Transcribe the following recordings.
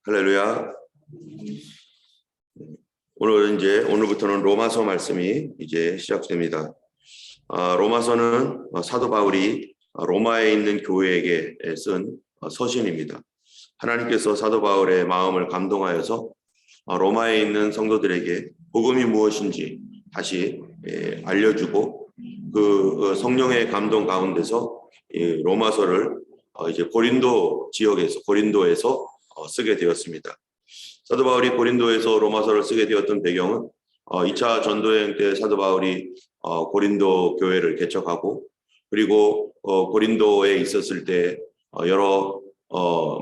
할렐루야. 오늘부터는 로마서 말씀이 이제 시작됩니다. 로마서는 사도 바울이 로마에 있는 교회에게 쓴 서신입니다. 하나님께서 사도 바울의 마음을 감동하여서 로마에 있는 성도들에게 복음이 무엇인지 다시 알려주고 그 성령의 감동 가운데서 로마서를 이제 고린도에서 쓰게 되었습니다. 사도 바울이 고린도에서 로마서를 쓰게 되었던 배경은 2차 전도여행 때 사도 바울이 고린도 교회를 개척하고 그리고 고린도에 있었을 때 여러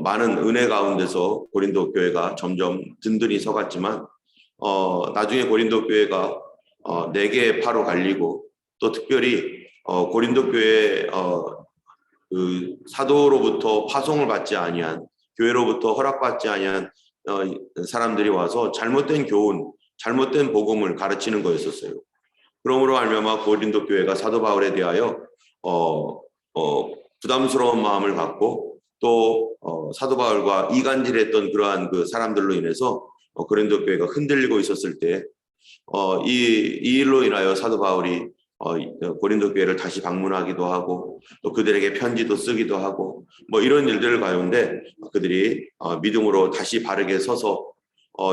많은 은혜 가운데서 고린도 교회가 점점 든든히 서갔지만 나중에 고린도 교회가 내게 파로 갈리고 또 특별히 고린도 교회 그 사도로부터 파송을 받지 아니한 교회로부터 허락받지 아니한 사람들이 와서 잘못된 교훈, 잘못된 복음을 가르치는 거였었어요. 그러므로 알면마 고린도 교회가 사도 바울에 대하여 부담스러운 마음을 갖고 또 사도 바울과 이간질했던 그러한 그 사람들로 인해서 고린도 교회가 흔들리고 있었을 때 이 일로 인하여 사도 바울이 고린도 교회를 다시 방문하기도 하고 또 그들에게 편지도 쓰기도 하고 뭐 이런 일들 가운데 그들이 믿음으로 다시 바르게 서서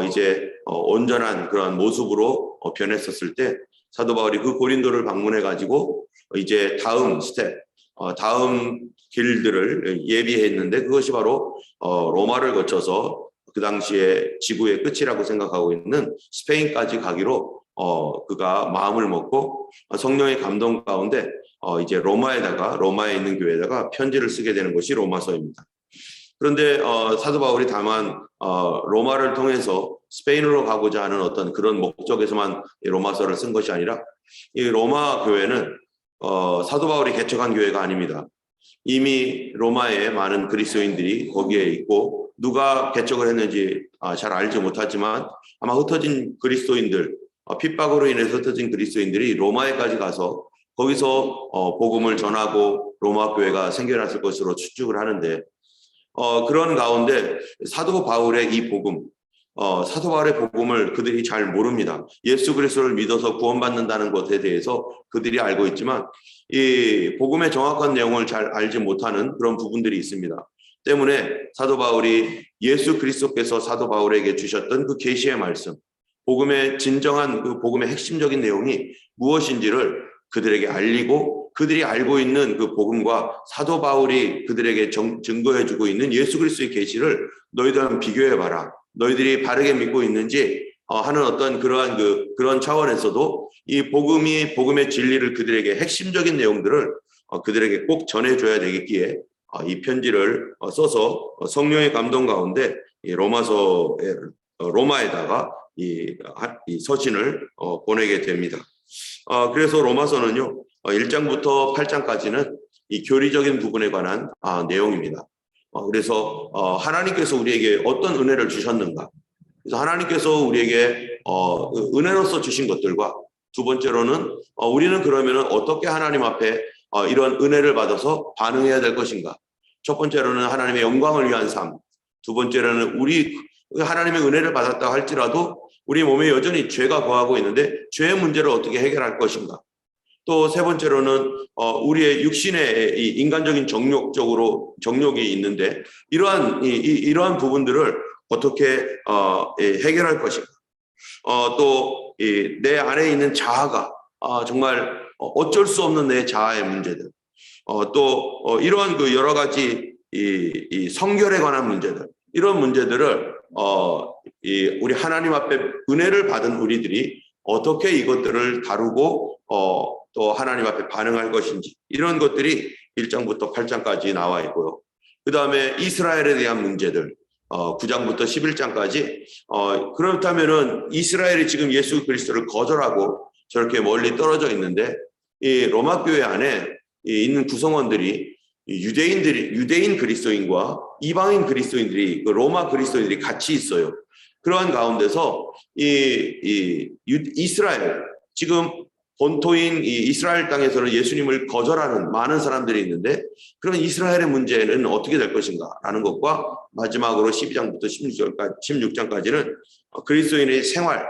이제 온전한 그런 모습으로 변했었을 때 사도 바울이 그 고린도를 방문해 가지고 이제 다음 스텝, 다음 길들을 예비했는데 그것이 바로 로마를 거쳐서 그 당시에 지구의 끝이라고 생각하고 있는 스페인까지 가기로 그가 마음을 먹고 성령의 감동 가운데 이제 로마에 있는 교회에다가 편지를 쓰게 되는 것이 로마서입니다. 그런데 사도 바울이 다만 로마를 통해서 스페인으로 가고자 하는 어떤 그런 목적에서만 로마서를 쓴 것이 아니라 이 로마 교회는 사도 바울이 개척한 교회가 아닙니다. 이미 로마에 많은 그리스도인들이 거기에 있고 누가 개척을 했는지 잘 알지 못하지만 아마 흩어진 그리스도인들 핍박으로 인해서 흩어진 그리스도인들이 로마에까지 가서 거기서 복음을 전하고 로마 교회가 생겨났을 것으로 추측을 하는데 그런 가운데 사도 바울의 이 복음, 사도 바울의 복음을 그들이 잘 모릅니다. 예수 그리스도를 믿어서 구원받는다는 것에 대해서 그들이 알고 있지만 이 복음의 정확한 내용을 잘 알지 못하는 그런 부분들이 있습니다. 때문에 사도 바울이 예수 그리스도께서 사도 바울에게 주셨던 그 계시의 말씀, 복음의 진정한 그 복음의 핵심적인 내용이 무엇인지를 그들에게 알리고 그들이 알고 있는 그 복음과 사도 바울이 그들에게 증거해주고 있는 예수 그리스도의 계시를 너희들은 비교해봐라. 너희들이 바르게 믿고 있는지 하는 어떤 그런 차원에서도 이 복음의 진리를 그들에게 핵심적인 내용들을 그들에게 꼭 전해줘야 되겠기에 이 편지를 써서 성령의 감동 가운데 이 로마에다가 이 서신을 보내게 됩니다. 그래서 로마서는요 1장부터 8장까지는 이 교리적인 부분에 관한 내용입니다. 그래서 하나님께서 우리에게 어떤 은혜를 주셨는가, 그래서 하나님께서 우리에게 은혜로서 주신 것들과 두 번째로는 우리는 그러면은 어떻게 하나님 앞에 이런 은혜를 받아서 반응해야 될 것인가. 첫 번째로는 하나님의 영광을 위한 삶, 두 번째로는 우리 하나님의 은혜를 받았다 할지라도 우리 몸에 여전히 죄가 거하고 있는데 죄의 문제를 어떻게 해결할 것인가. 또 세 번째로는 우리의 육신의 이 인간적인 정욕이 있는데 이러한 부분들을 어떻게 해결할 것인가. 또 내 안에 있는 자아가 정말 어쩔 수 없는 내 자아의 문제들, 또 이러한 그 여러 가지 이 성결에 관한 문제들, 이런 문제들을 우리 하나님 앞에 은혜를 받은 우리들이 어떻게 이것들을 다루고 또 하나님 앞에 반응할 것인지, 이런 것들이 1장부터 8장까지 나와 있고요. 그 다음에 이스라엘에 대한 문제들 9장부터 11장까지 그렇다면은 이스라엘이 지금 예수 그리스도를 거절하고 저렇게 멀리 떨어져 있는데 이 로마 교회 안에 있는 구성원들이 유대인 그리스도인과 이방인 그리스도인들이, 그 로마 그리스도인들이 같이 있어요. 그러한 가운데서 이스라엘, 지금 본토인 이 이스라엘 땅에서는 예수님을 거절하는 많은 사람들이 있는데 그런 이스라엘의 문제는 어떻게 될 것인가라는 것과 마지막으로 12장부터 16장까지는 그리스도인의 생활,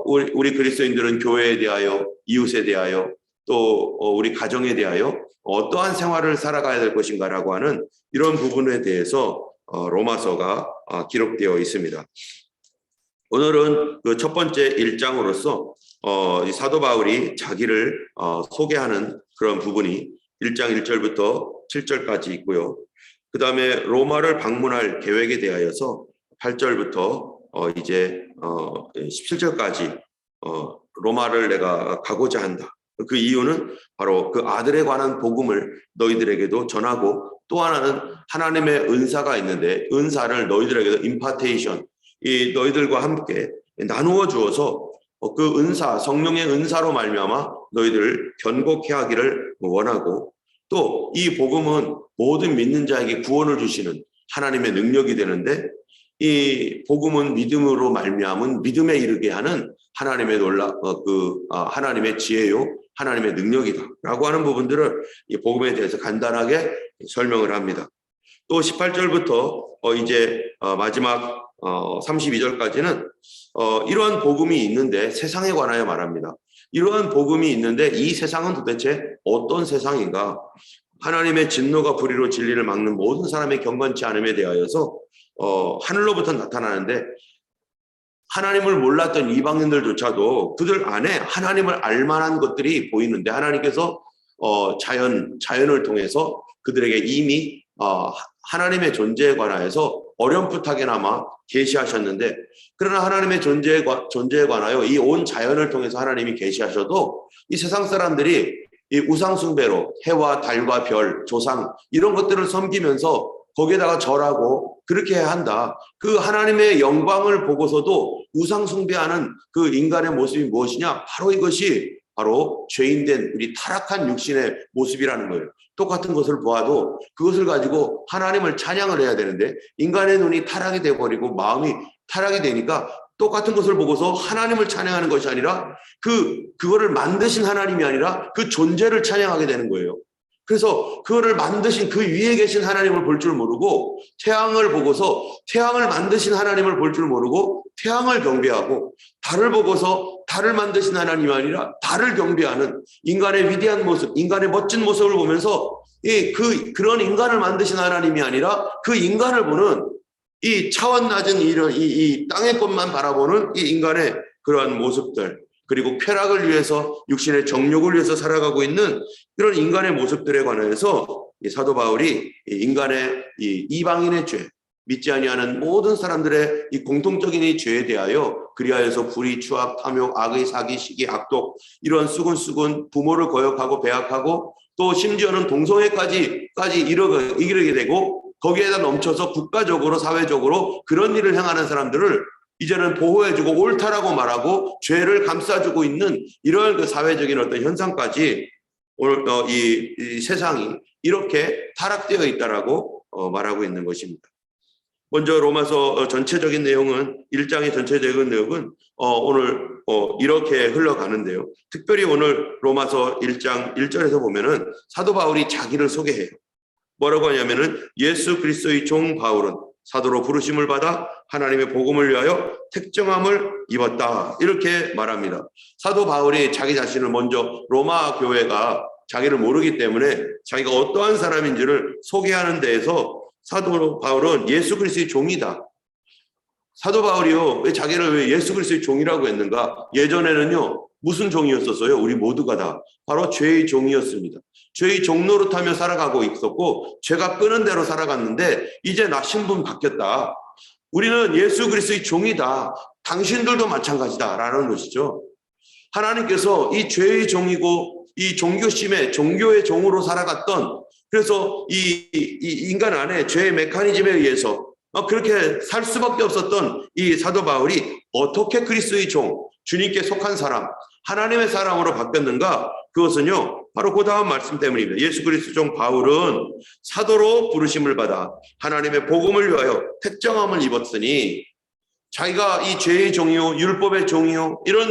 우리 그리스도인들은 교회에 대하여, 이웃에 대하여, 또 우리 가정에 대하여 어떠한 생활을 살아가야 될 것인가라고 하는 이런 부분에 대해서 로마서가 기록되어 있습니다. 오늘은 그 첫 번째 1장으로서 이 사도 바울이 자기를 소개하는 그런 부분이 1장 1절부터 7절까지 있고요. 그 다음에 로마를 방문할 계획에 대하여서 8절부터 이제 17절까지 로마를 내가 가고자 한다. 그 이유는 바로 그 아들에 관한 복음을 너희들에게도 전하고, 또 하나는 하나님의 은사가 있는데 은사를 너희들에게도 임파테이션, 이 너희들과 함께 나누어 주어서 그 은사, 성령의 은사로 말미암아 너희들을 견고케 하기를 원하고, 또 이 복음은 모든 믿는 자에게 구원을 주시는 하나님의 능력이 되는데, 이 복음은 믿음으로 말미암은 믿음에 이르게 하는 하나님의 하나님의 지혜요, 하나님의 능력이다라고 하는 부분들을 이 복음에 대해서 간단하게 설명을 합니다. 또 18절부터 이제 마지막 32절까지는 이러한 복음이 있는데 세상에 관하여 말합니다. 이러한 복음이 있는데 이 세상은 도대체 어떤 세상인가? 하나님의 진노가 불의로 진리를 막는 모든 사람의 경건치 않음에 대하여서 하늘로부터 나타나는데, 하나님을 몰랐던 이방인들조차도 그들 안에 하나님을 알만한 것들이 보이는데, 하나님께서 자연을 통해서 그들에게 이미 하나님의 존재에 관하여서 어렴풋하게나마 계시하셨는데, 그러나 하나님의 존재에 관하여 이 온 자연을 통해서 하나님이 계시하셔도 이 세상 사람들이 이 우상 숭배로 해와 달과 별, 조상 이런 것들을 섬기면서 거기에다가 절하고 그렇게 해야 한다. 그 하나님의 영광을 보고서도 우상 숭배하는 그 인간의 모습이 무엇이냐? 바로 이것이 바로 죄인된 우리 타락한 육신의 모습이라는 거예요. 똑같은 것을 보아도 그것을 가지고 하나님을 찬양을 해야 되는데, 인간의 눈이 타락이 되어버리고 마음이 타락이 되니까 똑같은 것을 보고서 하나님을 찬양하는 것이 아니라 그거를 만드신 하나님이 아니라 그 존재를 찬양하게 되는 거예요. 그래서 그거를 만드신 그 위에 계신 하나님을 볼 줄 모르고, 태양을 보고서 태양을 만드신 하나님을 볼 줄 모르고 태양을 경배하고, 달을 보고서 달을 만드신 하나님이 아니라 달을 경배하는 인간의 위대한 모습, 인간의 멋진 모습을 보면서 그런 인간을 만드신 하나님이 아니라 그 인간을 보는 이 차원 낮은 이 땅의 것만 바라보는 이 인간의 그러한 모습들, 그리고 쾌락을 위해서, 육신의 정욕을 위해서 살아가고 있는 그런 인간의 모습들에 관해서 이 사도 바울이 인간의 이방인의 죄, 믿지 아니하는 모든 사람들의 이 공통적인 이 죄에 대하여, 그리하여서 불의, 추악, 탐욕, 악의, 사기, 시기, 악독, 이런 수군수군, 부모를 거역하고 배악하고, 또 심지어는 동성애까지 이르게 되고, 거기에다 넘쳐서 국가적으로, 사회적으로 그런 일을 행하는 사람들을 이제는 보호해주고 옳다라고 말하고 죄를 감싸주고 있는 이런 그 사회적인 어떤 현상까지 오늘 이 세상이 이렇게 타락되어 있다라고 말하고 있는 것입니다. 먼저 로마서 전체적인 내용은, 1장의 전체적인 내용은 오늘 이렇게 흘러가는데요. 특별히 오늘 로마서 1장 1절에서 보면은 사도 바울이 자기를 소개해요. 뭐라고 하냐면은 예수 그리스도의 종 바울은 사도로 부르심을 받아 하나님의 복음을 위하여 택정함을 입었다, 이렇게 말합니다. 사도 바울이 자기 자신을 먼저 로마 교회가 자기를 모르기 때문에 자기가 어떠한 사람인지를 소개하는 데에서 사도 바울은 예수 그리스도의 종이다. 사도 바울이요, 왜 예수 그리스도의 종이라고 했는가? 예전에는요, 무슨 종이었었어요? 우리 모두가 다 바로 죄의 종이었습니다. 죄의 종노릇하며 살아가고 있었고, 죄가 끄는 대로 살아갔는데 이제 나 신분 바뀌었다. 우리는 예수 그리스도의 종이다. 당신들도 마찬가지다라는 것이죠. 하나님께서 이 죄의 종이고 이 종교의 종으로 살아갔던, 그래서 이 인간 안에 죄의 메커니즘에 의해서 그렇게 살 수밖에 없었던 이 사도 바울이 어떻게 그리스도의 종, 주님께 속한 사람, 하나님의 사람으로 바뀌었는가? 그것은요, 바로 그 다음 말씀 때문입니다. 예수 그리스도 종 바울은 사도로 부르심을 받아 하나님의 복음을 위하여 택정함을 입었으니, 자기가 이 죄의 종이요, 율법의 종이요, 이런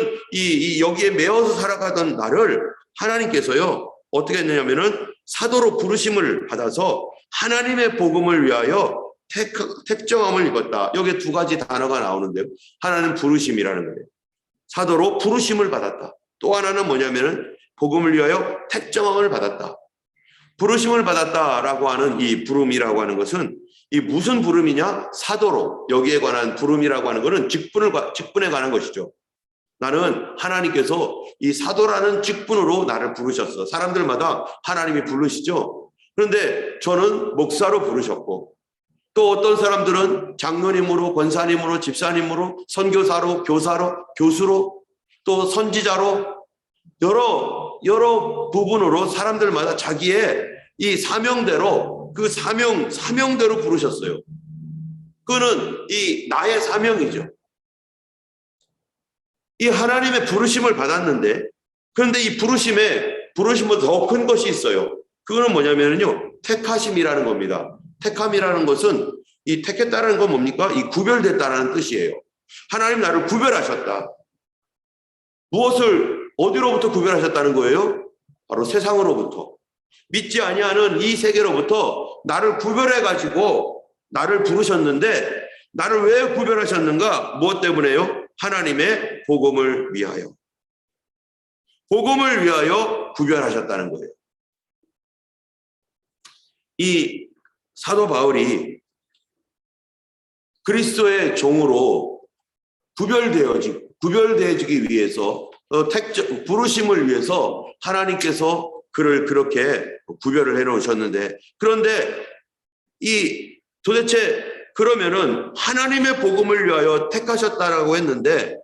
여기에 매어서 살아가던 나를 하나님께서요, 어떻게 했느냐면은 사도로 부르심을 받아서 하나님의 복음을 위하여 택정함을 입었다. 여기에 두 가지 단어가 나오는데요. 하나는 부르심이라는 거예요. 사도로 부르심을 받았다. 또 하나는 뭐냐면은 복음을 위하여 택정함을 받았다. 부르심을 받았다라고 하는 이 부름이라고 하는 것은 이 무슨 부름이냐? 사도로. 여기에 관한 부름이라고 하는 것은 직분에 관한 것이죠. 나는 하나님께서 이 사도라는 직분으로 나를 부르셨어. 사람들마다 하나님이 부르시죠. 그런데 저는 목사로 부르셨고, 또 어떤 사람들은 장로님으로, 권사님으로, 집사님으로, 선교사로, 교사로, 교수로, 또 선지자로 여러 부분으로 사람들마다 자기의 이 사명대로, 그 사명대로 부르셨어요. 그거는 이 나의 사명이죠. 이 하나님의 부르심을 받았는데, 그런데 이 부르심보다 더 큰 것이 있어요. 그거는 뭐냐면요, 택하심이라는 겁니다. 택함이라는 것은, 이 택했다는 건 뭡니까? 이 구별됐다라는 뜻이에요. 하나님 나를 구별하셨다. 무엇을 어디로부터 구별하셨다는 거예요? 바로 세상으로부터. 믿지 아니하는 이 세계로부터 나를 구별해가지고 나를 부르셨는데, 나를 왜 구별하셨는가? 무엇 때문에요? 하나님의 복음을 위하여. 복음을 위하여 구별하셨다는 거예요. 이 사도 바울이 그리스도의 종으로 구별되어지기 위해서, 부르심을 위해서 하나님께서 그를 그렇게 구별을 해놓으셨는데, 그런데 도대체 그러면은 하나님의 복음을 위하여 택하셨다라고 했는데,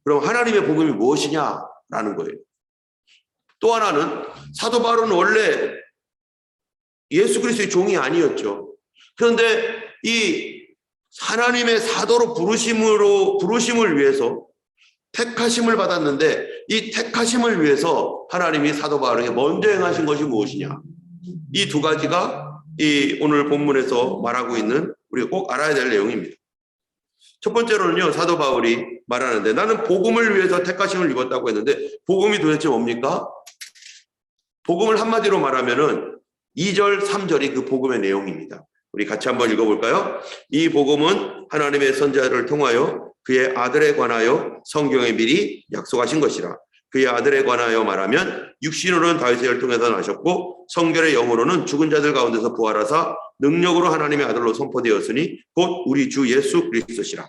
그럼 하나님의 복음이 무엇이냐라는 거예요. 또 하나는 사도 바울은 원래 예수 그리스도의 종이 아니었죠. 그런데 이 하나님의 사도로 부르심을 위해서 택하심을 받았는데, 이 택하심을 위해서 하나님이 사도 바울에게 먼저 행하신 것이 무엇이냐? 이 두 가지가 이 오늘 본문에서 말하고 있는 우리가 꼭 알아야 될 내용입니다. 첫 번째로는요, 사도 바울이 말하는데, 나는 복음을 위해서 택하심을 입었다고 했는데, 복음이 도대체 뭡니까? 복음을 한마디로 말하면은 2절, 3절이 그 복음의 내용입니다. 우리 같이 한번 읽어볼까요? 이 복음은 하나님의 선지자를 통하여 그의 아들에 관하여 성경에 미리 약속하신 것이라. 그의 아들에 관하여 말하면 육신으로는 다윗의 혈통에서 나셨고 성결의 영으로는 죽은 자들 가운데서 부활하사 능력으로 하나님의 아들로 선포되었으니 곧 우리 주 예수 그리스도시라.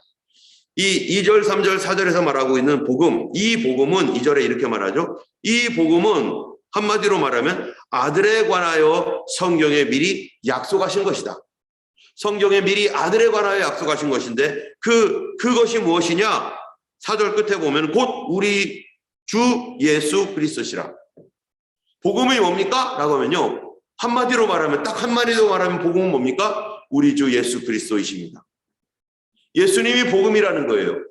이 2절, 3절, 4절에서 말하고 있는 복음, 이 복음은 2절에 이렇게 말하죠. 이 복음은 한마디로 말하면 아들에 관하여 성경에 미리 약속하신 것이다. 성경에 미리 아들에 관하여 약속하신 것인데, 그것이 무엇이냐? 4절 끝에 보면 곧 우리 주 예수 그리스도시라. 복음이 뭡니까? 라고 하면요, 한마디로 말하면, 딱 한마디로 말하면 복음은 뭡니까? 우리 주 예수 그리스도이십니다. 예수님이 복음이라는 거예요.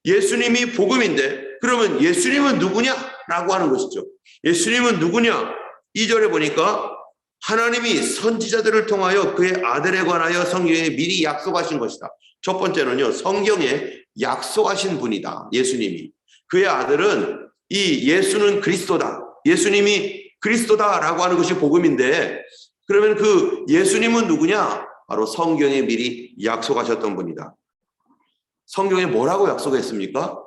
예수님이 복음인데, 그러면 예수님은 누구냐? 라고 하는 것이죠. 예수님은 누구냐? 2절에 보니까 하나님이 선지자들을 통하여 그의 아들에 관하여 성경에 미리 약속하신 것이다. 첫 번째는요, 성경에 약속하신 분이다. 예수님이. 그의 아들은 이 예수는 그리스도다. 예수님이 그리스도다라고 하는 것이 복음인데, 그러면 그 예수님은 누구냐? 바로 성경에 미리 약속하셨던 분이다. 성경에 뭐라고 약속했습니까?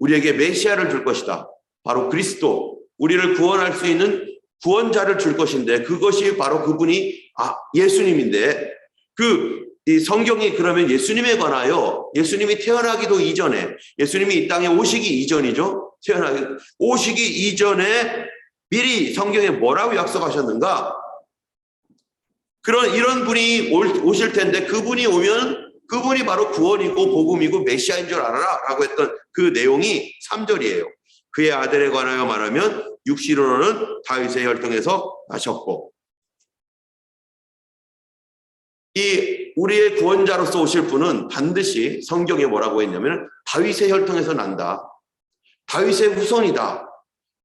우리에게 메시아를 줄 것이다. 바로 그리스도, 우리를 구원할 수 있는 구원자를 줄 것인데, 그것이 바로 그분이 예수님인데, 이 성경이 그러면 예수님에 관하여, 예수님이 태어나기도 이전에, 예수님이 이 땅에 오시기 이전이죠. 오시기 이전에 미리 성경에 뭐라고 약속하셨는가? 이런 분이 오실 텐데, 그분이 오면 그분이 바로 구원이고 복음이고 메시아인 줄 알아라 라고 했던 그 내용이 3절이에요. 그의 아들에 관하여 말하면 육신으로는 다윗의 혈통에서 나셨고, 이 우리의 구원자로서 오실 분은 반드시 성경에 뭐라고 했냐면 다윗의 혈통에서 난다. 다윗의 후손이다.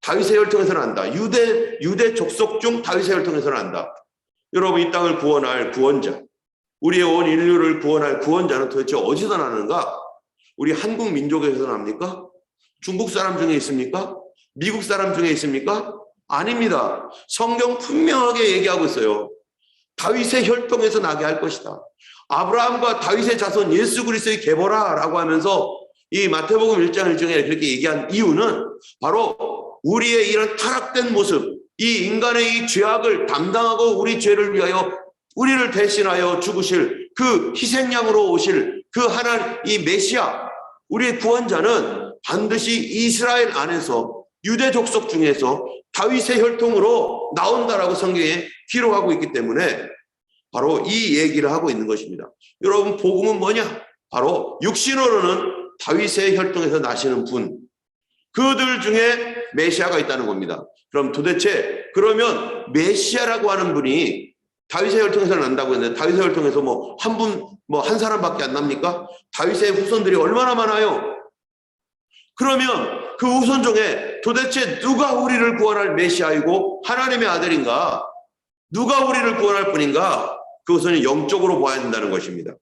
다윗의 혈통에서 난다. 유대 족속 중 다윗의 혈통에서 난다. 여러분, 이 땅을 구원할 구원자, 우리의 온 인류를 구원할 구원자는 도대체 어디서 나는가? 우리 한국 민족에서 납니까? 중국 사람 중에 있습니까? 미국 사람 중에 있습니까? 아닙니다. 성경 분명하게 얘기하고 있어요. 다윗의 혈통에서 나게 할 것이다. 아브라함과 다윗의 자손 예수 그리스도의 계보라라고 하면서 이 마태복음 1장 1절에 그렇게 얘기한 이유는 바로 우리의 이런 타락된 모습, 이 인간의 이 죄악을 담당하고 우리 죄를 위하여 우리를 대신하여 죽으실 그 희생양으로 오실 그 하나님, 이 메시아, 우리의 구원자는 반드시 이스라엘 안에서 유대 족속 중에서 다윗의 혈통으로 나온다라고 성경에 기록하고 있기 때문에 바로 이 얘기를 하고 있는 것입니다. 여러분, 복음은 뭐냐? 바로 육신으로는 다윗의 혈통에서 나시는 분, 그들 중에 메시아가 있다는 겁니다. 그럼 도대체 그러면 메시아라고 하는 분이 다윗의 혈통에서 난다고 했는데 다윗의 혈통에서 한 사람밖에 안 납니까? 다윗의 후손들이 얼마나 많아요? 그러면 그 후손 중에 도대체 누가 우리를 구원할 메시아이고 하나님의 아들인가? 누가 우리를 구원할 분인가? 그것은 영적으로 봐야 된다는 것입니다.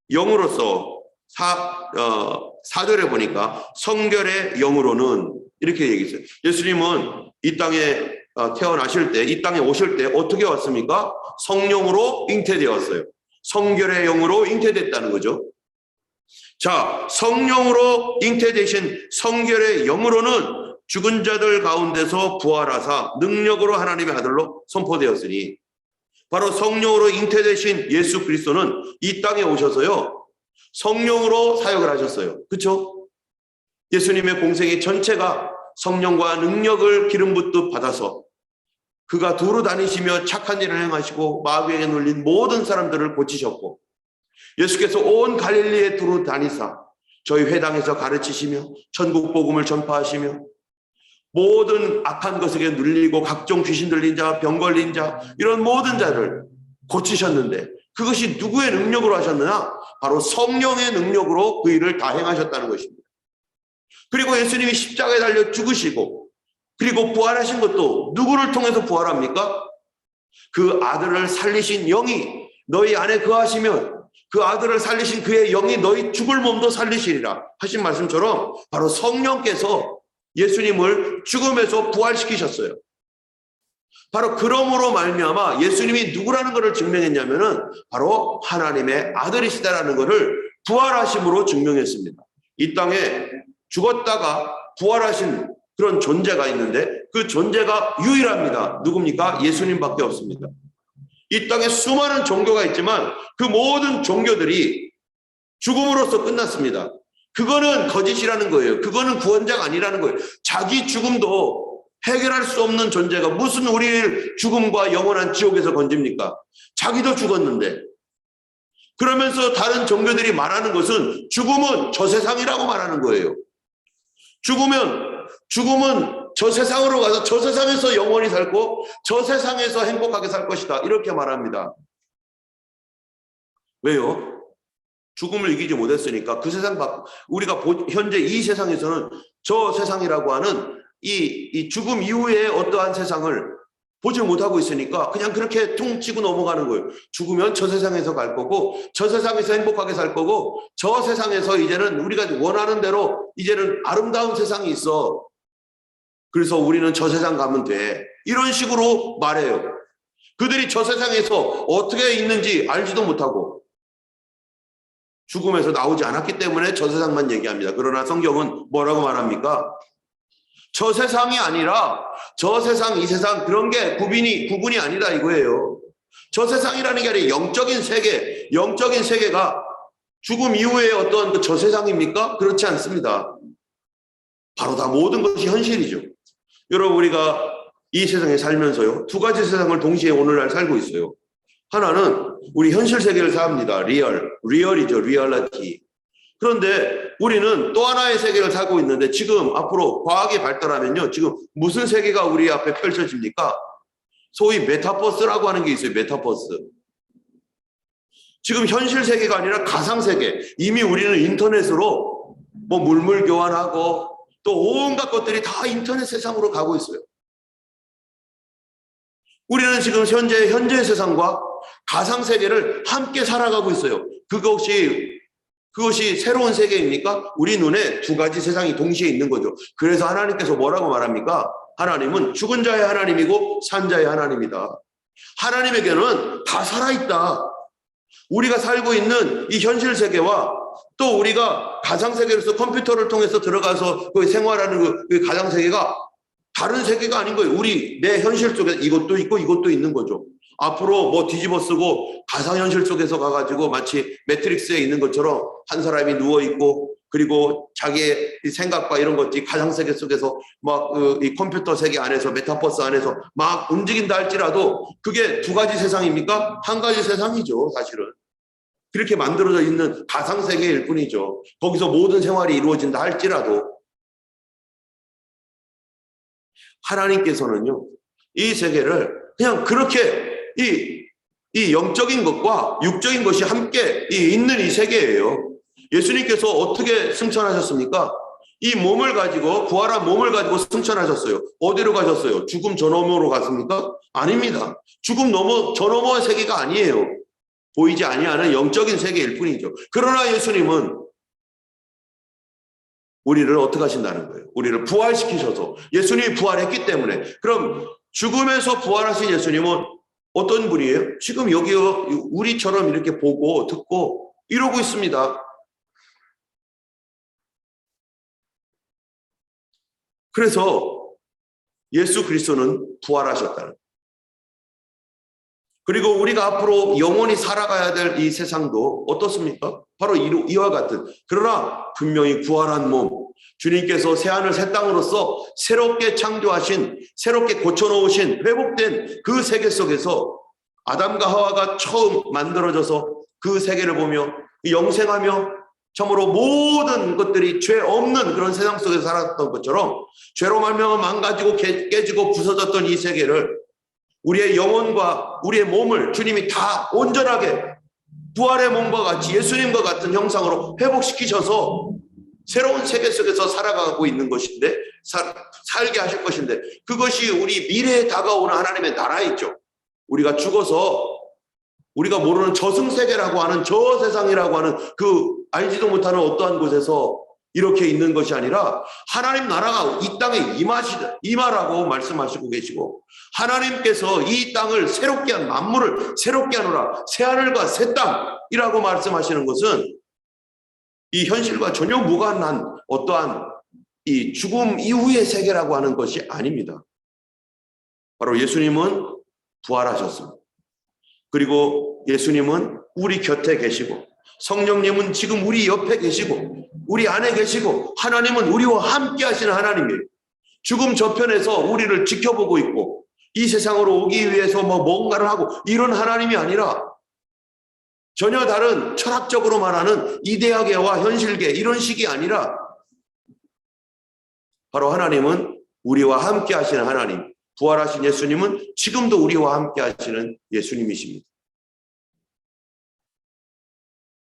영으로서 4절에 보니까 성결의 영으로는 이렇게 얘기했어요. 예수님은 이 땅에 태어나실 때, 이 땅에 오실 때 어떻게 왔습니까? 성령으로 잉태되었어요. 성결의 영으로 잉태됐다는 거죠. 자, 성령으로 잉태되신 성결의 영으로는 죽은 자들 가운데서 부활하사 능력으로 하나님의 아들로 선포되었으니, 바로 성령으로 잉태되신 예수 그리스도는 이 땅에 오셔서요, 성령으로 사역을 하셨어요. 그렇죠? 예수님의 공생의 전체가 성령과 능력을 기름 붓듯 받아서 그가 두루 다니시며 착한 일을 행하시고 마귀에게 눌린 모든 사람들을 고치셨고, 예수께서 온 갈릴리에 두루 다니사 저희 회당에서 가르치시며 천국 복음을 전파하시며 모든 악한 것에게 눌리고 각종 귀신 들린 자, 병 걸린 자, 이런 모든 자를 고치셨는데 그것이 누구의 능력으로 하셨느냐? 바로 성령의 능력으로 그 일을 다 행하셨다는 것입니다. 그리고 예수님이 십자가에 달려 죽으시고 그리고 부활하신 것도 누구를 통해서 부활합니까? 그 아들을 살리신 영이 너희 안에 거하시면 그 아들을 살리신 그의 영이 너희 죽을 몸도 살리시리라 하신 말씀처럼 바로 성령께서 예수님을 죽음에서 부활시키셨어요. 바로 그러므로 말미암아 예수님이 누구라는 것을 증명했냐면은 바로 하나님의 아들이시다라는 것을 부활하심으로 증명했습니다. 이 땅에 죽었다가 부활하신 그런 존재가 있는데 그 존재가 유일합니다. 누굽니까? 예수님밖에 없습니다. 이 땅에 수많은 종교가 있지만 그 모든 종교들이 죽음으로써 끝났습니다. 그거는 거짓이라는 거예요. 그거는 구원자가 아니라는 거예요. 자기 죽음도 해결할 수 없는 존재가 무슨 우리를 죽음과 영원한 지옥에서 건집니까? 자기도 죽었는데. 그러면서 다른 종교들이 말하는 것은 죽음은 저 세상이라고 말하는 거예요. 죽음은 저 세상으로 가서 저 세상에서 영원히 살고 저 세상에서 행복하게 살 것이다. 이렇게 말합니다. 왜요? 죽음을 이기지 못했으니까 그 세상 우리가 현재 이 세상에서는 저 세상이라고 하는 이 죽음 이후에 어떠한 세상을 보지 못하고 있으니까 그냥 그렇게 퉁 치고 넘어가는 거예요. 죽으면 저 세상에서 갈 거고 저 세상에서 행복하게 살 거고 저 세상에서 이제는 우리가 원하는 대로 이제는 아름다운 세상이 있어. 그래서 우리는 저 세상 가면 돼. 이런 식으로 말해요. 그들이 저 세상에서 어떻게 있는지 알지도 못하고 죽음에서 나오지 않았기 때문에 저 세상만 얘기합니다. 그러나 성경은 뭐라고 말합니까? 저 세상이 아니라 저 세상, 이 세상 그런 게 구분이 아니다 이거예요. 저 세상이라는 게 아니라 영적인 세계가 죽음 이후에 어떤 저 세상입니까? 그렇지 않습니다. 바로 다 모든 것이 현실이죠. 여러분, 우리가 이 세상에 살면서요, 두 가지 세상을 동시에 오늘날 살고 있어요. 하나는 우리 현실 세계를 삽니다. 리얼이죠. 리얼리티. 그런데 우리는 또 하나의 세계를 살고 있는데 지금 앞으로 과학이 발달하면요. 지금 무슨 세계가 우리 앞에 펼쳐집니까? 소위 메타버스라고 하는 게 있어요. 메타버스. 지금 현실 세계가 아니라 가상 세계. 이미 우리는 인터넷으로 뭐 물물 교환하고 또 온갖 것들이 다 인터넷 세상으로 가고 있어요. 우리는 지금 현재 세상과 가상 세계를 함께 살아가고 있어요. 그것이 그것이 새로운 세계입니까? 우리 눈에 두 가지 세상이 동시에 있는 거죠. 그래서 하나님께서 뭐라고 말합니까? 하나님은 죽은 자의 하나님이고 산 자의 하나님이다. 하나님에게는 다 살아있다. 우리가 살고 있는 이 현실 세계와 또 우리가 가상 세계로서 컴퓨터를 통해서 들어가서 그 생활하는 그 가상 세계가 다른 세계가 아닌 거예요. 우리 내 현실 속에 이것도 있고 이것도 있는 거죠. 앞으로 뭐 뒤집어 쓰고 가상현실 속에서 가가지고 마치 매트릭스에 있는 것처럼 한 사람이 누워있고 그리고 자기의 생각과 이런 것들이 가상세계 속에서 막 이 컴퓨터 세계 안에서 메타버스 안에서 막 움직인다 할지라도 그게 두 가지 세상입니까? 한 가지 세상이죠, 사실은. 그렇게 만들어져 있는 가상세계일 뿐이죠. 거기서 모든 생활이 이루어진다 할지라도 하나님께서는요, 이 세계를 그냥 그렇게 이 영적인 것과 육적인 것이 함께 있는 이 세계예요. 예수님께서 어떻게 승천하셨습니까? 이 몸을 가지고, 부활한 몸을 가지고 승천하셨어요. 어디로 가셨어요? 죽음 저 너머로 갔습니까? 아닙니다. 죽음 저 너머의 세계가 아니에요. 보이지 아니하는 영적인 세계일 뿐이죠. 그러나 예수님은 우리를 어떻게 하신다는 거예요? 우리를 부활시키셔서, 예수님이 부활했기 때문에. 그럼 죽음에서 부활하신 예수님은 어떤 분이에요? 지금 여기 우리처럼 이렇게 보고 듣고 이러고 있습니다. 그래서 예수 그리스도는 부활하셨다는 거예요. 그리고 우리가 앞으로 영원히 살아가야 될 이 세상도 어떻습니까? 바로 이와 같은, 그러나 분명히 부활한 몸, 주님께서 새하늘 새 땅으로서 새롭게 창조하신, 새롭게 고쳐놓으신, 회복된 그 세계 속에서 아담과 하와가 처음 만들어져서 그 세계를 보며 영생하며 참으로 모든 것들이 죄 없는 그런 세상 속에서 살았던 것처럼 죄로 말미암아 망가지고 깨지고 부서졌던 이 세계를 우리의 영혼과 우리의 몸을 주님이 다 온전하게 부활의 몸과 같이 예수님과 같은 형상으로 회복시키셔서 새로운 세계 속에서 살아가고 있는 것인데, 살게 하실 것인데, 그것이 우리 미래에 다가오는 하나님의 나라이죠. 우리가 죽어서 우리가 모르는 저승세계라고 하는 저 세상이라고 하는 그 알지도 못하는 어떠한 곳에서 이렇게 있는 것이 아니라 하나님 나라가 이 땅에 임하라고 말씀하시고 계시고, 하나님께서 이 땅을 새롭게 한, 만물을 새롭게 하노라, 새하늘과 새 땅이라고 말씀하시는 것은 이 현실과 전혀 무관한 어떠한 이 죽음 이후의 세계라고 하는 것이 아닙니다. 바로 예수님은 부활하셨습니다. 그리고 예수님은 우리 곁에 계시고, 성령님은 지금 우리 옆에 계시고, 우리 안에 계시고, 하나님은 우리와 함께 하시는 하나님이에요. 죽음 저편에서 우리를 지켜보고 있고, 이 세상으로 오기 위해서 뭔가를 하고 이런 하나님이 아니라 전혀 다른 철학적으로 말하는 이데아계와 현실계 이런 식이 아니라 바로 하나님은 우리와 함께 하시는 하나님, 부활하신 예수님은 지금도 우리와 함께 하시는 예수님이십니다.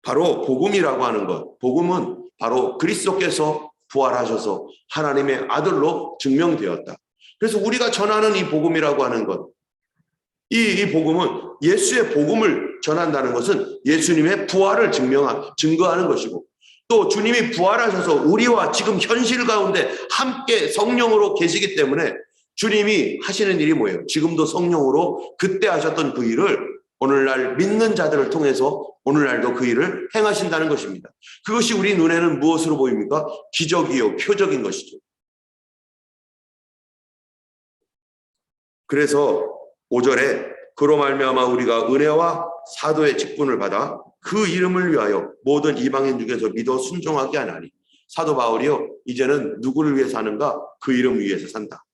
바로 복음이라고 하는 것, 복음은 바로 그리스도께서 부활하셔서 하나님의 아들로 증명되었다. 그래서 우리가 전하는 이 복음이라고 하는 것, 이 복음은, 예수의 복음을 전한다는 것은 예수님의 부활을 증거하는 것이고, 또 주님이 부활하셔서 우리와 지금 현실 가운데 함께 성령으로 계시기 때문에 주님이 하시는 일이 뭐예요? 지금도 성령으로 그때 하셨던 그 일을 오늘날 믿는 자들을 통해서 오늘날도 그 일을 행하신다는 것입니다. 그것이 우리 눈에는 무엇으로 보입니까? 기적이요, 표적인 것이죠. 그래서 5절에 그로 말미암아 우리가 은혜와 사도의 직분을 받아 그 이름을 위하여 모든 이방인 중에서 믿어 순종하게 하나니, 사도 바울이요, 이제는 누구를 위해서 사는가? 그 이름 위해서 산다.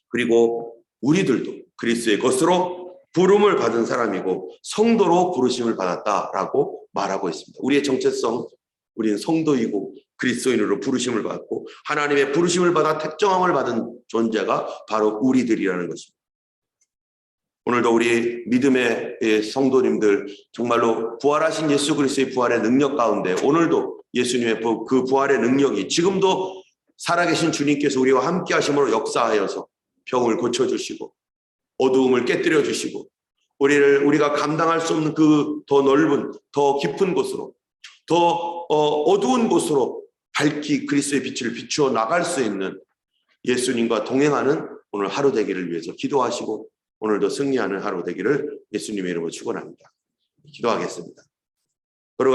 그리고 우리들도 그리스도의 것으로 부름을 받은 사람이고 성도로 부르심을 받았다라고 말하고 있습니다. 우리의 정체성, 우리는 성도이고 그리스도인으로 부르심을 받고 하나님의 부르심을 받아 택정함을 받은 존재가 바로 우리들이라는 것입니다. 오늘도 우리 믿음의 성도님들, 정말로 부활하신 예수 그리스도의 부활의 능력 가운데 오늘도 예수님의 그 부활의 능력이 지금도 살아계신 주님께서 우리와 함께 하심으로 역사하여서 병을 고쳐주시고 어두움을 깨뜨려 주시고 우리가 감당할 수 없는 그 더 넓은, 더 깊은 곳으로, 더 어두운 곳으로 밝히 그리스도의 빛을 비추어 나갈 수 있는 예수님과 동행하는 오늘 하루 되기를 위해서 기도하시고 오늘도 승리하는 하루 되기를 예수님의 이름으로 축원합니다. 기도하겠습니다.